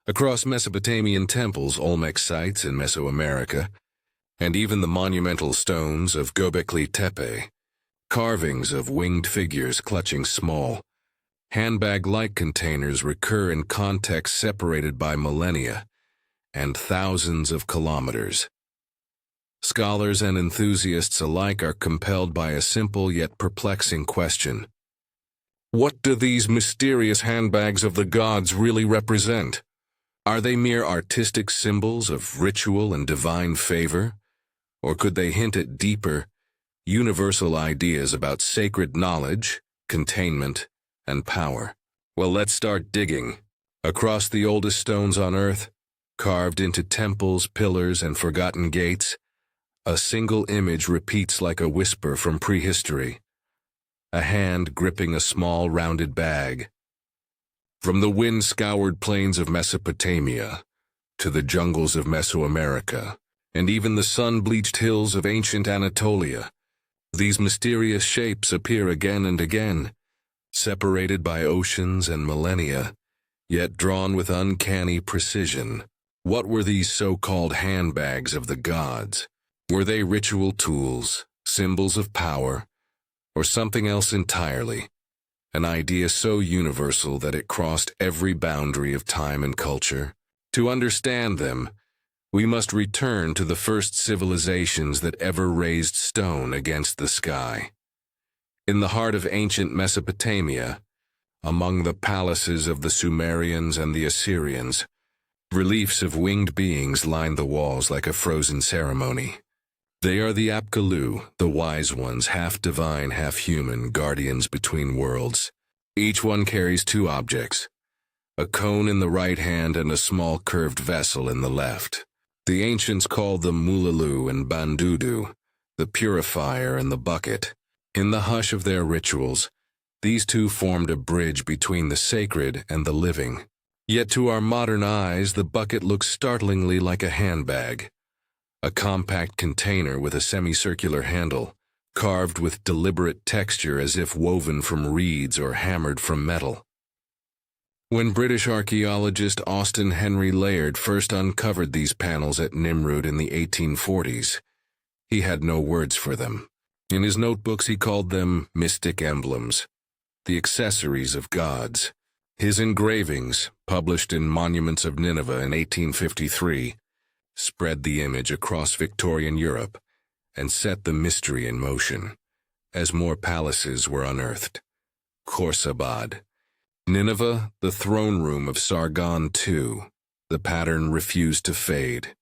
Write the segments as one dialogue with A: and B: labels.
A: across Mesopotamian temples, Olmec sites in Mesoamerica, and even the monumental stones of Göbekli Tepe, carvings of winged figures clutching small, handbag-like containers recur in contexts separated by millennia and thousands of kilometers. Scholars and enthusiasts alike are compelled by a simple yet perplexing question. What do these mysterious handbags of the gods really represent? Are they mere artistic symbols of ritual and divine favor? Or could they hint at deeper, universal ideas about sacred knowledge, containment, and power? Well, let's start digging. Across the oldest stones on Earth, carved into temples, pillars, and forgotten gates, a single image repeats like a whisper from prehistory. A hand gripping a small, rounded bag. From the wind-scoured plains of Mesopotamia to the jungles of Mesoamerica, and even the sun-bleached hills of ancient Anatolia, these mysterious shapes appear again and again, separated by oceans and millennia, yet drawn with uncanny precision. What were these so-called handbags of the gods? Were they ritual tools, symbols of power, or something else entirely? An idea so universal that it crossed every boundary of time and culture. To understand them, we must return to the first civilizations that ever raised stone against the sky. In the heart of ancient Mesopotamia, among the palaces of the Sumerians and the Assyrians, reliefs of winged beings line the walls like a frozen ceremony. They are the Apkallu, the wise ones, half divine, half human, guardians between worlds. Each one carries two objects, a cone in the right hand and a small curved vessel in the left. The ancients called them Mululu and Bandudu, the purifier and the bucket. In the hush of their rituals, these two formed a bridge between the sacred and the living. Yet to our modern eyes, the bucket looks startlingly like a handbag. A compact container with a semicircular handle, carved with deliberate texture as if woven from reeds or hammered from metal. When British archaeologist Austen Henry Layard first uncovered these panels at Nimrud in the 1840s, he had no words for them. In his notebooks he called them mystic emblems, the accessories of gods. His engravings, published in Monuments of Nineveh in 1853, spread the image across Victorian Europe and set the mystery in motion, as more palaces were unearthed. Khorsabad. Nineveh, the throne room of Sargon II. The pattern refused to fade.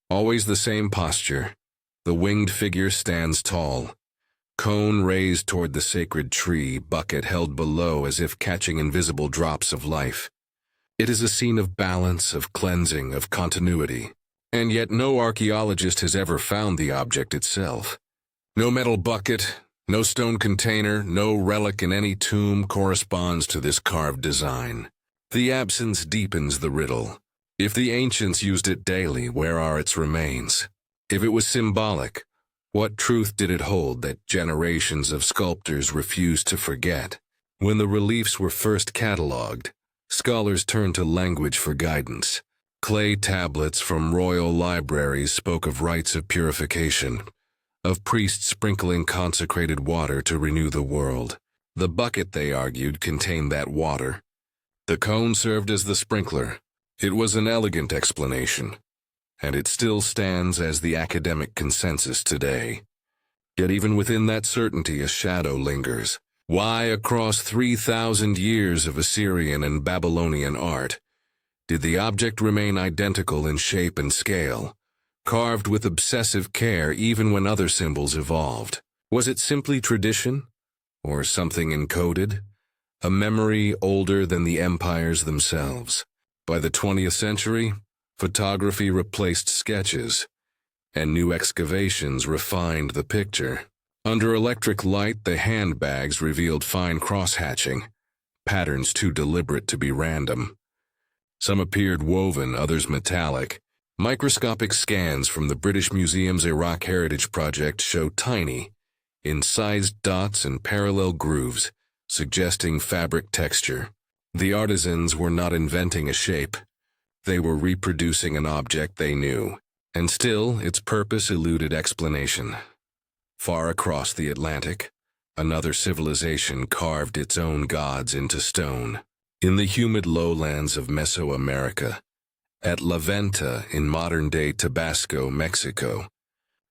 A: Always the same posture. The winged figure stands tall, cone raised toward the sacred tree, bucket held below as if catching invisible drops of life. It is a scene of balance, of cleansing, of continuity. And yet no archaeologist has ever found the object itself. No metal bucket, no stone container, no relic in any tomb corresponds to this carved design. The absence deepens the riddle. If the ancients used it daily, where are its remains? If it was symbolic, what truth did it hold that generations of sculptors refused to forget? When the reliefs were first catalogued, scholars turned to language for guidance. Clay tablets from royal libraries spoke of rites of purification, of priests sprinkling consecrated water to renew the world. The bucket, they argued, contained that water. The cone served as the sprinkler. It was an elegant explanation, and it still stands as the academic consensus today. Yet even within that certainty, a shadow lingers. Why, across 3,000 years of Assyrian and Babylonian art, did the object remain identical in shape and scale, carved with obsessive care even when other symbols evolved? Was it simply tradition, or something encoded, a memory older than the empires themselves? By the 20th century, photography replaced sketches, and new excavations refined the picture. Under electric light, the handbags revealed fine cross-hatching, patterns too deliberate to be random. Some appeared woven, others metallic. Microscopic scans from the British Museum's Iraq Heritage Project show tiny, incised dots and parallel grooves, suggesting fabric texture. The artisans were not inventing a shape. They were reproducing an object they knew, and still its purpose eluded explanation. Far across the Atlantic, another civilization carved its own gods into stone. In the humid lowlands of Mesoamerica, at La Venta in modern-day Tabasco, Mexico,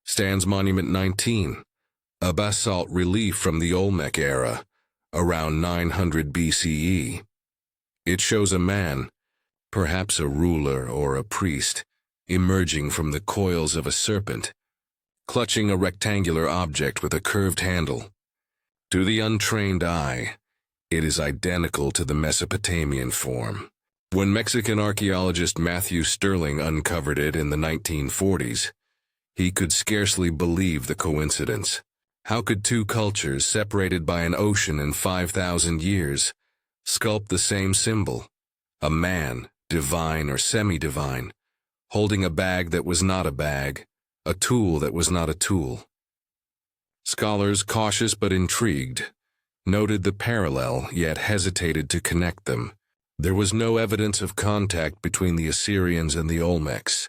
A: stands Monument 19, a basalt relief from the Olmec era, around 900 BCE. It shows a man, perhaps a ruler or a priest, emerging from the coils of a serpent, clutching a rectangular object with a curved handle. To the untrained eye, it is identical to the Mesopotamian form. When Mexican archaeologist Matthew Sterling uncovered it in the 1940s, he could scarcely believe the coincidence. How could two cultures separated by an ocean and 5,000 years sculpt the same symbol? A man, divine or semi-divine, holding a bag that was not a bag, a tool that was not a tool. Scholars, cautious but intrigued, noted the parallel yet hesitated to connect them. There was no evidence of contact between the Assyrians and the Olmecs.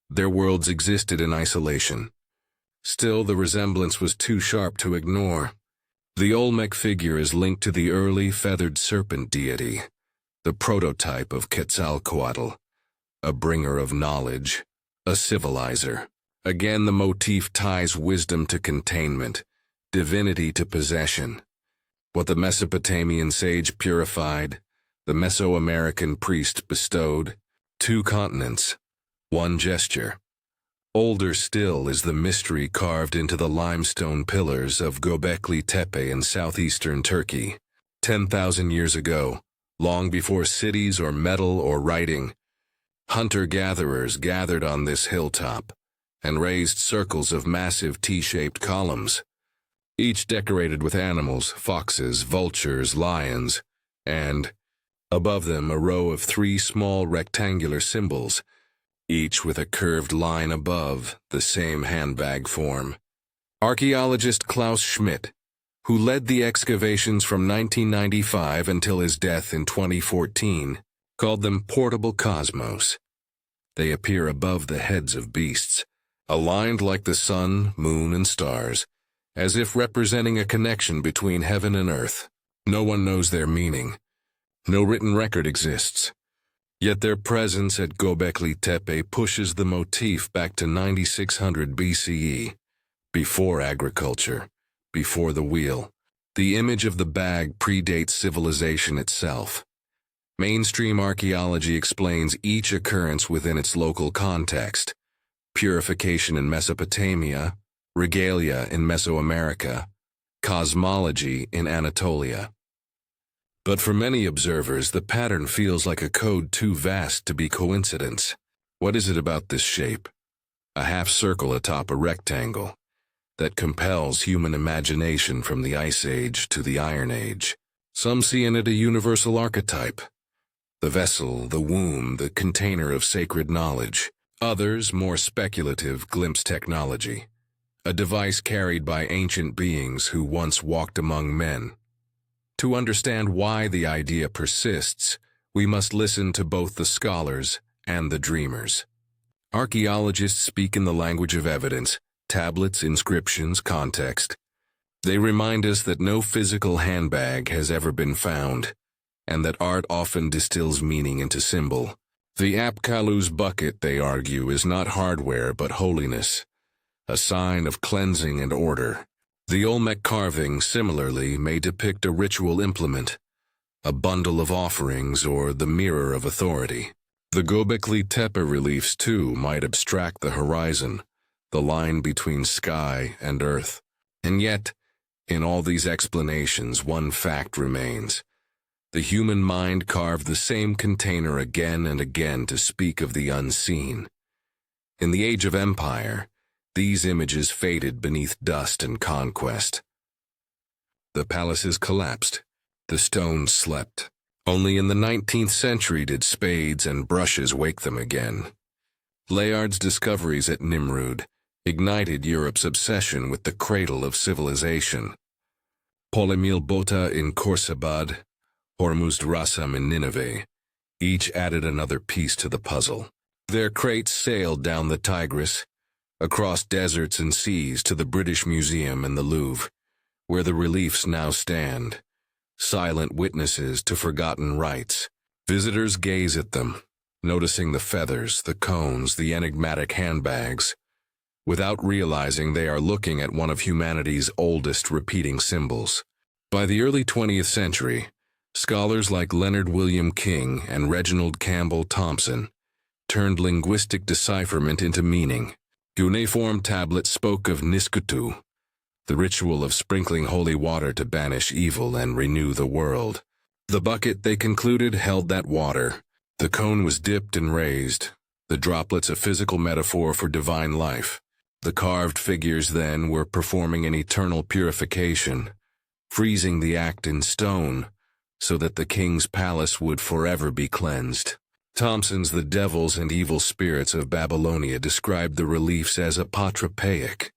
A: Their worlds existed in isolation. Still, the resemblance was too sharp to ignore. The Olmec figure is linked to the early feathered serpent deity, the prototype of Quetzalcoatl, a bringer of knowledge, a civilizer. Again, the motif ties wisdom to containment, divinity to possession. What the Mesopotamian sage purified, the Mesoamerican priest bestowed. 2 continents, 1 gesture. Older still is the mystery carved into the limestone pillars of Göbekli Tepe in southeastern Turkey. 10,000 years ago, long before cities or metal or writing, hunter-gatherers gathered on this hilltop and raised circles of massive T-shaped columns, each decorated with animals, foxes, vultures, lions, and, above them, a row of 3 small rectangular symbols, each with a curved line above, the same handbag form. Archaeologist Klaus Schmidt, who led the excavations from 1995 until his death in 2014, called them portable cosmos. They appear above the heads of beasts, aligned like the sun, moon, and stars, as if representing a connection between heaven and earth. No one knows their meaning. No written record exists. Yet their presence at Göbekli Tepe pushes the motif back to 9600 BCE, before agriculture, before the wheel. The image of the bag predates civilization itself. Mainstream archaeology explains each occurrence within its local context: purification in Mesopotamia, regalia in Mesoamerica, cosmology in Anatolia. But for many observers, the pattern feels like a code too vast to be coincidence. What is it about this shape, a half-circle atop a rectangle, that compels human imagination from the Ice Age to the Iron Age? Some see in it a universal archetype, the vessel, the womb, the container of sacred knowledge. Others, more speculative, glimpse technology, a device carried by ancient beings who once walked among men. To understand why the idea persists, we must listen to both the scholars and the dreamers. Archaeologists speak in the language of evidence, tablets, inscriptions, context. They remind us that no physical handbag has ever been found, and that art often distills meaning into symbol. The Apkallu's bucket, they argue, is not hardware but holiness, a sign of cleansing and order. The Olmec carving, similarly, may depict a ritual implement, a bundle of offerings, or the mirror of authority. The Göbekli Tepe reliefs, too, might abstract the horizon, the line between sky and earth. And yet, in all these explanations, one fact remains. The human mind carved the same container again and again to speak of the unseen. In the Age of Empire, these images faded beneath dust and conquest. The palaces collapsed. The stones slept. Only in the 19th century did spades and brushes wake them again. Layard's discoveries at Nimrud ignited Europe's obsession with the cradle of civilization. Paul-Émile Botta in Khorsabad, Hormuzd Rassam in Nineveh, Each added another piece to the puzzle. Their crates sailed down the Tigris, across deserts and seas to the British Museum and the Louvre, where the reliefs now stand, silent witnesses to forgotten rites. Visitors gaze at them, noticing the feathers, the cones, the enigmatic handbags, without realizing they are looking at one of humanity's oldest repeating symbols. By the early 20th century, scholars like Leonard William King and Reginald Campbell Thompson turned linguistic decipherment into meaning. Cuneiform tablets spoke of niskutu, the ritual of sprinkling holy water to banish evil and renew the world. The bucket, they concluded, held that water. The cone was dipped and raised, the droplets a physical metaphor for divine life. The carved figures, then, were performing an eternal purification, freezing the act in stone so that the king's palace would forever be cleansed. Thompson's The Devils and Evil Spirits of Babylonia described the reliefs as apotropaic,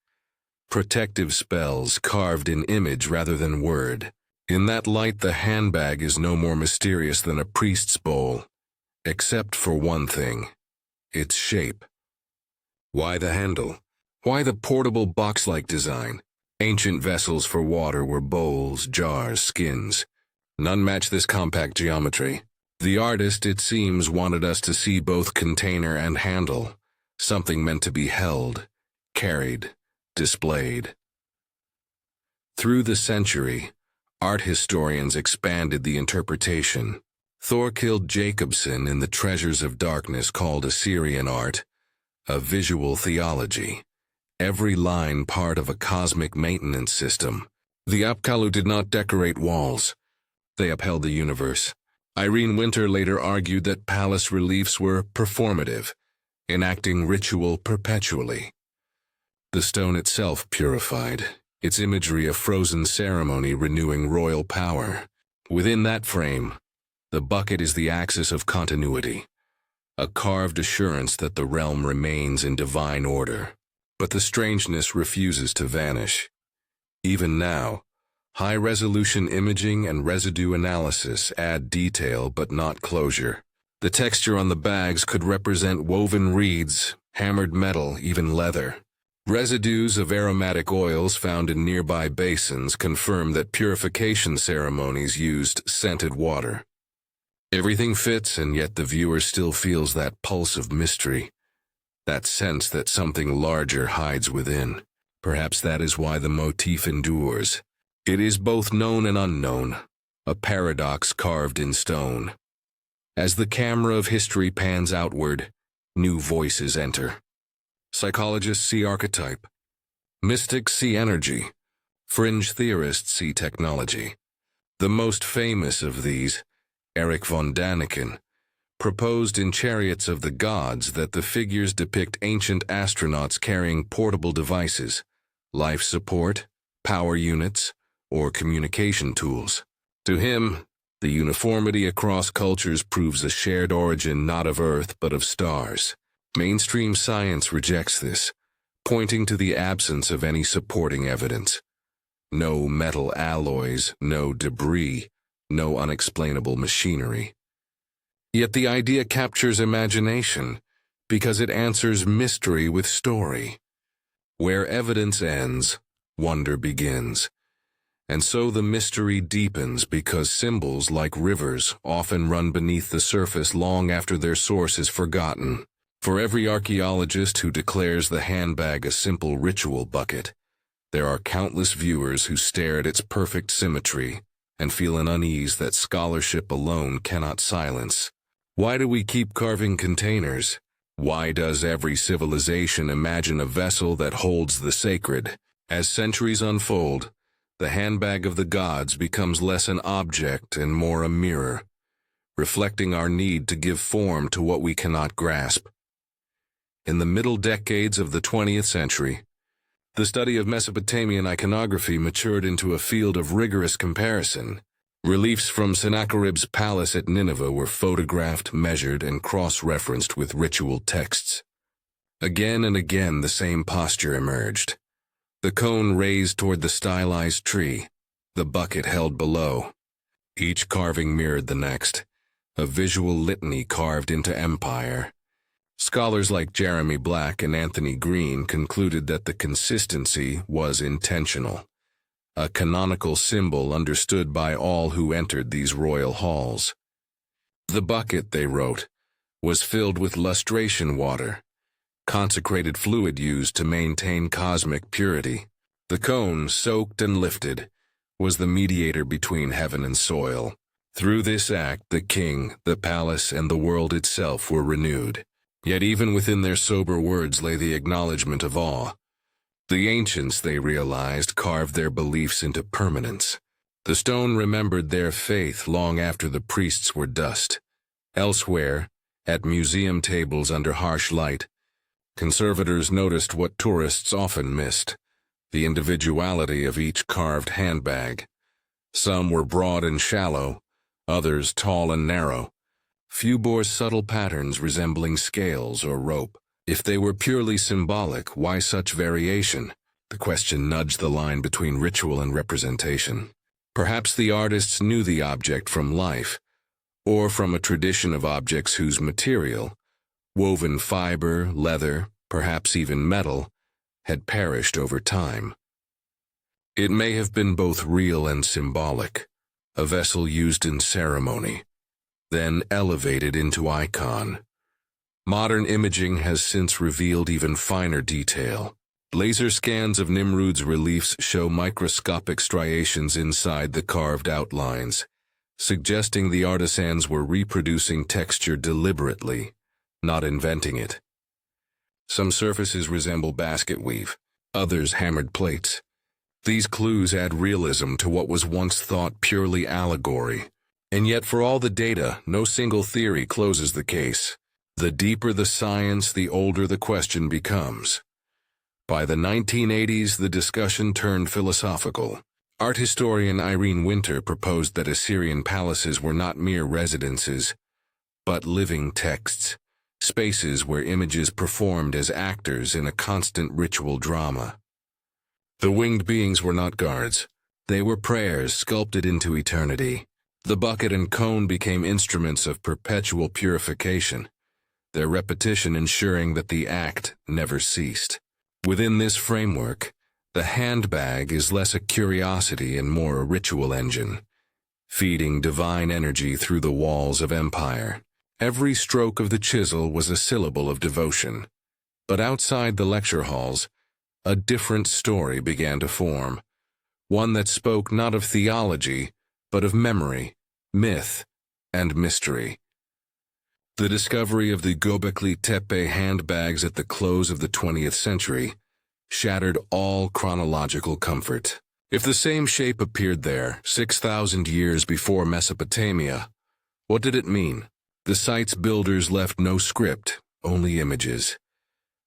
A: protective spells carved in image rather than word. In that light, the handbag is no more mysterious than a priest's bowl, except for one thing: its shape. Why the handle? Why the portable box-like design? Ancient vessels for water were bowls, jars, skins. None match this compact geometry. The artist, it seems, wanted us to see both container and handle, something meant to be held, carried, displayed. Through the century, art historians expanded the interpretation. Thorkild Jacobson in The Treasures of Darkness called Assyrian art a visual theology, every line part of a cosmic maintenance system. The Apkallu did not decorate walls. They upheld the universe. Irene Winter later argued that palace reliefs were performative, enacting ritual perpetually. The stone itself purified, its imagery a frozen ceremony renewing royal power. Within that frame, the bucket is the axis of continuity, a carved assurance that the realm remains in divine order. But the strangeness refuses to vanish. Even now, high-resolution imaging and residue analysis add detail but not closure. The texture on the bags could represent woven reeds, hammered metal, even leather. Residues of aromatic oils found in nearby basins confirm that purification ceremonies used scented water. Everything fits, and yet the viewer still feels that pulse of mystery, that sense that something larger hides within. Perhaps that is why the motif endures. It is both known and unknown, a paradox carved in stone. As the camera of history pans outward, new voices enter. Psychologists see archetype. Mystics see energy. Fringe theorists see technology. The most famous of these, Erich von Däniken, proposed in Chariots of the Gods that the figures depict ancient astronauts carrying portable devices, life support, power units, or communication tools. To him, the uniformity across cultures proves a shared origin not of Earth but of stars. Mainstream science rejects this, pointing to the absence of any supporting evidence. No metal alloys, no debris, no unexplainable machinery. Yet the idea captures imagination because it answers mystery with story. Where evidence ends, wonder begins. And so the mystery deepens because symbols like rivers often run beneath the surface long after their source is forgotten. For every archaeologist who declares the handbag a simple ritual bucket, there are countless viewers who stare at its perfect symmetry and feel an unease that scholarship alone cannot silence. Why do we keep carving containers? Why does every civilization imagine a vessel that holds the sacred? As centuries unfold, the handbag of the gods becomes less an object and more a mirror, reflecting our need to give form to what we cannot grasp. In the middle decades of the 20th century, the study of Mesopotamian iconography matured into a field of rigorous comparison. Reliefs from Sennacherib's palace at Nineveh were photographed, measured, and cross-referenced with ritual texts. Again and again the same posture emerged. The cone raised toward the stylized tree, the bucket held below. Each carving mirrored the next, a visual litany carved into empire. Scholars like Jeremy Black and Anthony Green concluded that the consistency was intentional, a canonical symbol understood by all who entered these royal halls. The bucket, they wrote, was filled with lustration water, consecrated fluid used to maintain cosmic purity. The cone, soaked and lifted, was the mediator between heaven and soil. Through this act, the king, the palace, and the world itself were renewed. Yet even within their sober words lay the acknowledgement of awe. The ancients, they realized, carved their beliefs into permanence. The stone remembered their faith long after the priests were dust. Elsewhere, at museum tables under harsh light, conservators noticed what tourists often missed: the individuality of each carved handbag. Some were broad and shallow, others tall and narrow. Few bore subtle patterns resembling scales or rope. If they were purely symbolic, why such variation? The question nudged the line between ritual and representation. Perhaps the artists knew the object from life, or from a tradition of objects whose material, woven fiber, leather, perhaps even metal, had perished over time. It may have been both real and symbolic, a vessel used in ceremony, then elevated into icon. Modern imaging has since revealed even finer detail. Laser scans of Nimrod's reliefs show microscopic striations inside the carved outlines, suggesting the artisans were reproducing texture deliberately, not inventing it. Some surfaces resemble basket weave, others hammered plates. These clues add realism to what was once thought purely allegory. And yet, for all the data, no single theory closes the case. The deeper the science, the older the question becomes. By the 1980s, the discussion turned philosophical. Art historian Irene Winter proposed that Assyrian palaces were not mere residences, but living texts, spaces where images performed as actors in a constant ritual drama. The winged beings were not guards. They were prayers sculpted into eternity. The bucket and cone became instruments of perpetual purification, their repetition ensuring that the act never ceased. Within this framework, the handbag is less a curiosity and more a ritual engine, feeding divine energy through the walls of empire. Every stroke of the chisel was a syllable of devotion. But outside the lecture halls, a different story began to form, one that spoke not of theology, but of memory, myth, and mystery. The discovery of the Göbekli Tepe handbags at the close of the 20th century shattered all chronological comfort. If the same shape appeared there 6,000 years before Mesopotamia, what did it mean? The site's builders left no script, only images.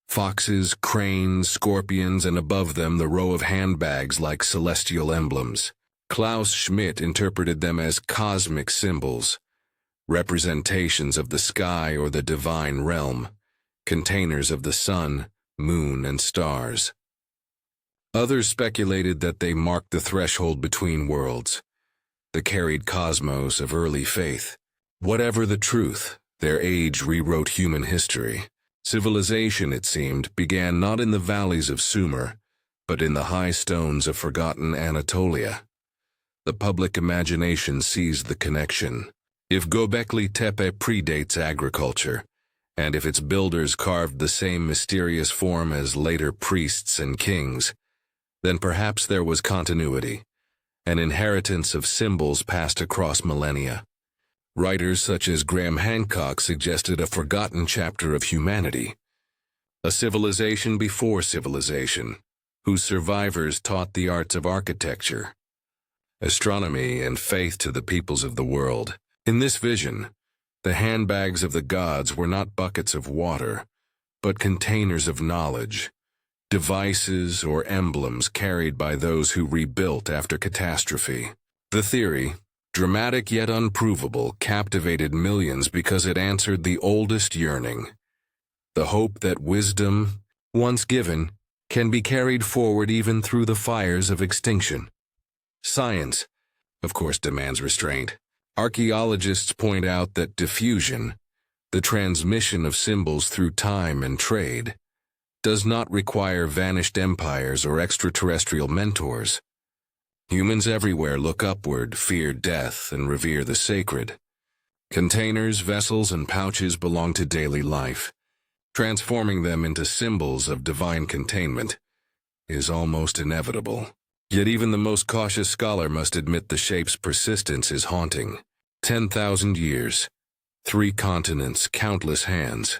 A: Foxes, cranes, scorpions, and above them the row of handbags like celestial emblems. Klaus Schmidt interpreted them as cosmic symbols, representations of the sky or the divine realm, containers of the sun, moon, and stars. Others speculated that they marked the threshold between worlds, the carried cosmos of early faith. Whatever the truth, their age rewrote human history. Civilization, it seemed, began not in the valleys of Sumer, but in the high stones of forgotten Anatolia. The public imagination seized the connection. If Göbekli Tepe predates agriculture, and if its builders carved the same mysterious form as later priests and kings, then perhaps there was continuity, an inheritance of symbols passed across millennia. Writers such as Graham Hancock suggested a forgotten chapter of humanity, a civilization before civilization, whose survivors taught the arts of architecture, astronomy, and faith to the peoples of the world. In this vision, the handbags of the gods were not buckets of water, but containers of knowledge, devices or emblems carried by those who rebuilt after catastrophe. The theory, dramatic yet unprovable, captivated millions because it answered the oldest yearning, the hope that wisdom, once given, can be carried forward even through the fires of extinction. Science, of course, demands restraint. Archaeologists point out that diffusion, the transmission of symbols through time and trade, does not require vanished empires or extraterrestrial mentors. Humans everywhere look upward, fear death, and revere the sacred. Containers, vessels, and pouches belong to daily life. Transforming them into symbols of divine containment is almost inevitable. Yet even the most cautious scholar must admit the shape's persistence is haunting. 10,000 years, 3 continents, countless hands,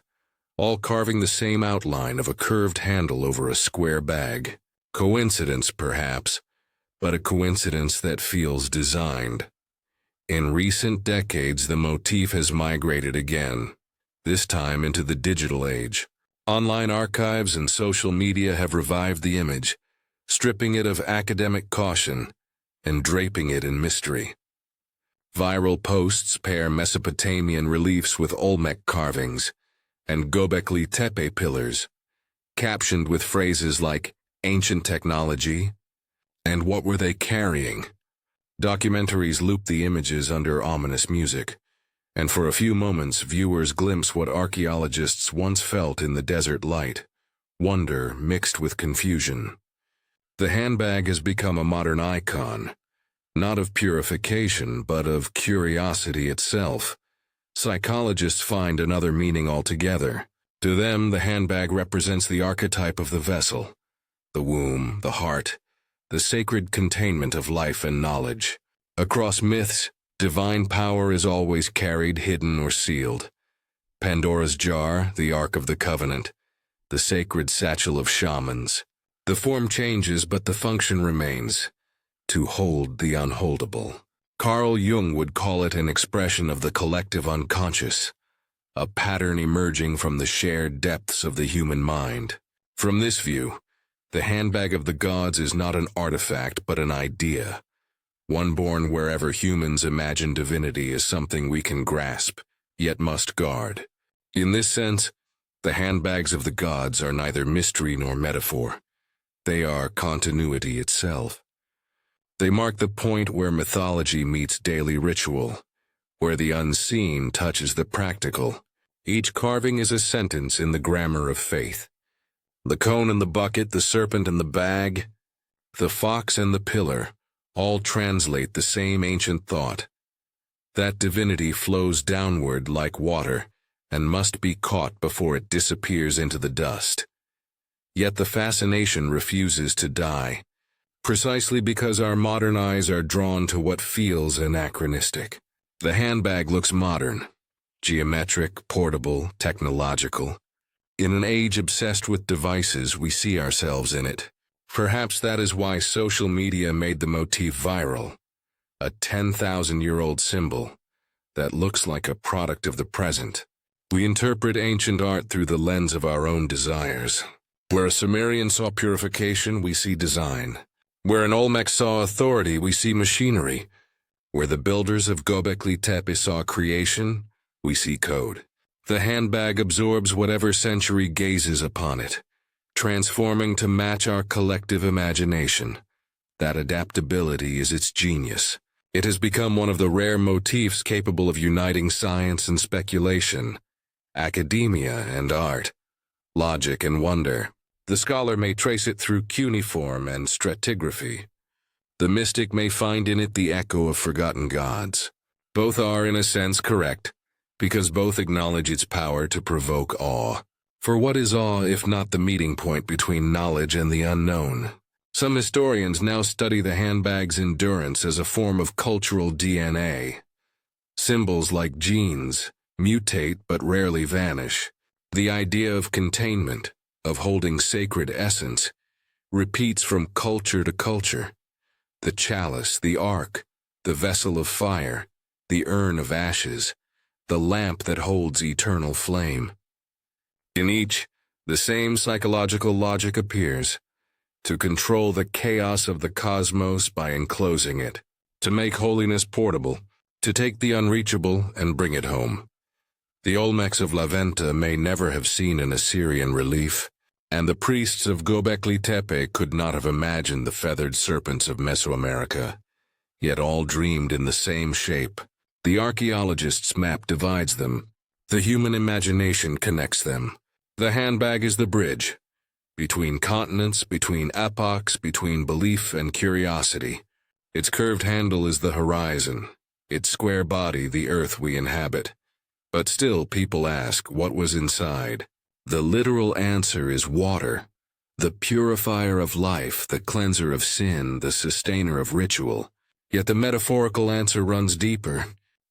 A: all carving the same outline of a curved handle over a square bag. Coincidence, perhaps, but a coincidence that feels designed. In recent decades, the motif has migrated again, this time into the digital age. Online archives and social media have revived the image, stripping it of academic caution and draping it in mystery. Viral posts pair Mesopotamian reliefs with Olmec carvings and Göbekli Tepe pillars, captioned with phrases like ancient technology and what were they carrying. Documentaries loop the images under ominous music, and for a few moments viewers glimpse what archaeologists once felt in the desert light, wonder mixed with confusion. The handbag has become a modern icon, not of purification but of curiosity itself. Psychologists find another meaning altogether. To them, the handbag represents the archetype of the vessel, the womb, the heart, the sacred containment of life and knowledge. Across myths, divine power is always carried, hidden, or sealed. Pandora's jar, the Ark of the Covenant, the sacred satchel of shamans. The form changes, but the function remains: to hold the unholdable. Carl Jung would call it an expression of the collective unconscious, a pattern emerging from the shared depths of the human mind. From this view, the handbag of the gods is not an artifact but an idea, one born wherever humans imagine divinity as something we can grasp, yet must guard. In this sense, the handbags of the gods are neither mystery nor metaphor. They are continuity itself. They mark the point where mythology meets daily ritual, where the unseen touches the practical. Each carving is a sentence in the grammar of faith. The cone and the bucket, the serpent and the bag, the fox and the pillar, all translate the same ancient thought. That divinity flows downward like water and must be caught before it disappears into the dust. Yet the fascination refuses to die, precisely because our modern eyes are drawn to what feels anachronistic. The handbag looks modern, geometric, portable, technological. In an age obsessed with devices, we see ourselves in it. Perhaps that is why social media made the motif viral, a 10,000-year-old symbol that looks like a product of the present. We interpret ancient art through the lens of our own desires. Where a Sumerian saw purification, we see design. Where an Olmec saw authority, we see machinery. Where the builders of Göbekli Tepe saw creation, we see code. The handbag absorbs whatever century gazes upon it, transforming to match our collective imagination. That adaptability is its genius. It has become one of the rare motifs capable of uniting science and speculation, academia and art, logic and wonder. The scholar may trace it through cuneiform and stratigraphy. The mystic may find in it the echo of forgotten gods. Both are, in a sense, correct, because both acknowledge its power to provoke awe. For what is awe if not the meeting point between knowledge and the unknown? Some historians now study the handbag's endurance as a form of cultural DNA. Symbols like genes mutate but rarely vanish. The idea of containment, of holding sacred essence, repeats from culture to culture. The chalice, the ark, the vessel of fire, the urn of ashes, the lamp that holds eternal flame. In each, the same psychological logic appears: to control the chaos of the cosmos by enclosing it, to make holiness portable, to take the unreachable and bring it home. The Olmecs of La Venta may never have seen an Assyrian relief, and the priests of Göbekli Tepe could not have imagined the feathered serpents of Mesoamerica, yet all dreamed in the same shape. The archaeologist's map divides them. The human imagination connects them. The handbag is the bridge between continents, between epochs, between belief and curiosity. Its curved handle is the horizon, its square body the earth we inhabit. But still people ask what was inside. The literal answer is water, the purifier of life, the cleanser of sin, the sustainer of ritual. Yet the metaphorical answer runs deeper.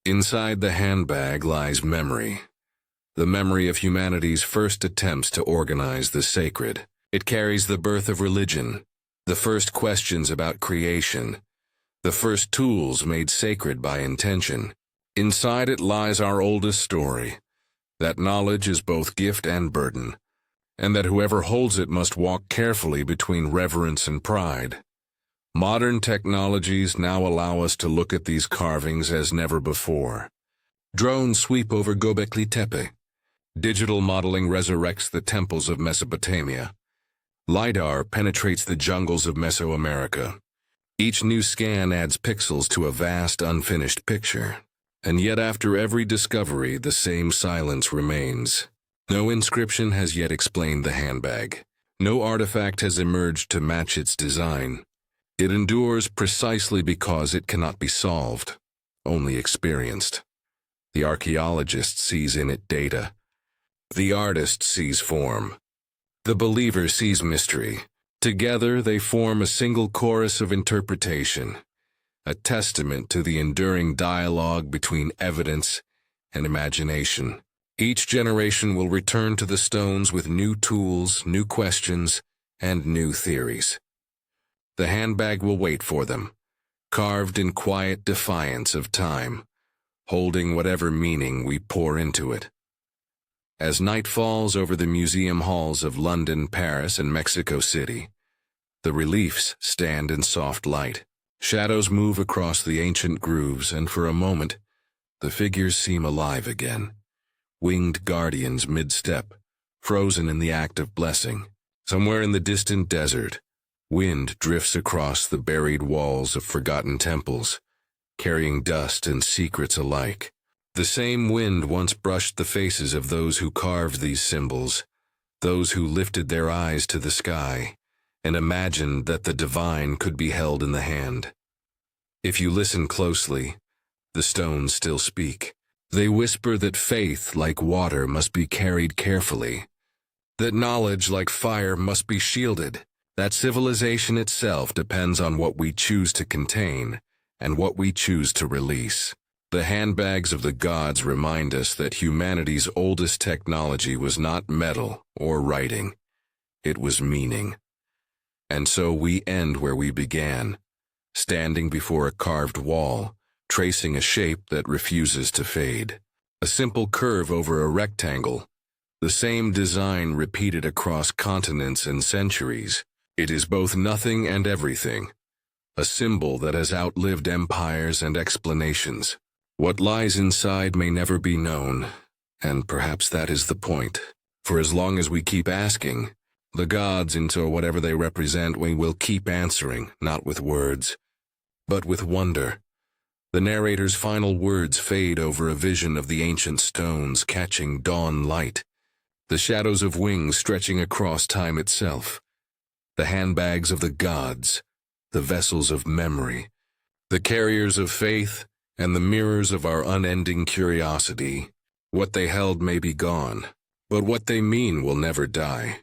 A: Inside the handbag lies memory. The memory of humanity's first attempts to organize the sacred. It carries the birth of religion, the first questions about creation, the first tools made sacred by intention. Inside it lies our oldest story, that knowledge is both gift and burden, and that whoever holds it must walk carefully between reverence and pride. Modern technologies now allow us to look at these carvings as never before. Drones sweep over Göbekli Tepe. Digital modeling resurrects the temples of Mesopotamia. LiDAR penetrates the jungles of Mesoamerica. Each new scan adds pixels to a vast, unfinished picture. And yet after every discovery, the same silence remains. No inscription has yet explained the handbag. No artifact has emerged to match its design. It endures precisely because it cannot be solved, only experienced. The archaeologist sees in it data. The artist sees form. The believer sees mystery. Together they form a single chorus of interpretation, a testament to the enduring dialogue between evidence and imagination. Each generation will return to the stones with new tools, new questions, and new theories. The handbag will wait for them, carved in quiet defiance of time, holding whatever meaning we pour into it. As night falls over the museum halls of London, Paris, and Mexico City, the reliefs stand in soft light. Shadows move across the ancient grooves, and for a moment, the figures seem alive again. Winged guardians mid-step, frozen in the act of blessing. Somewhere in the distant desert, wind drifts across the buried walls of forgotten temples, carrying dust and secrets alike. The same wind once brushed the faces of those who carved these symbols, those who lifted their eyes to the sky and imagined that the divine could be held in the hand. If you listen closely, the stones still speak. They whisper that faith, like water, must be carried carefully, that knowledge, like fire, must be shielded, that civilization itself depends on what we choose to contain and what we choose to release. The handbags of the gods remind us that humanity's oldest technology was not metal or writing. It was meaning. And so we end where we began, standing before a carved wall, tracing a shape that refuses to fade. A simple curve over a rectangle, the same design repeated across continents and centuries. It is both nothing and everything, a symbol that has outlived empires and explanations. What lies inside may never be known, and perhaps that is the point. For as long as we keep asking, the gods into whatever they represent, we will keep answering, not with words, but with wonder. The narrator's final words fade over a vision of the ancient stones catching dawn light, the shadows of wings stretching across time itself, the handbags of the gods, the vessels of memory, the carriers of faith, and the mirrors of our unending curiosity. What they held may be gone, but what they mean will never die.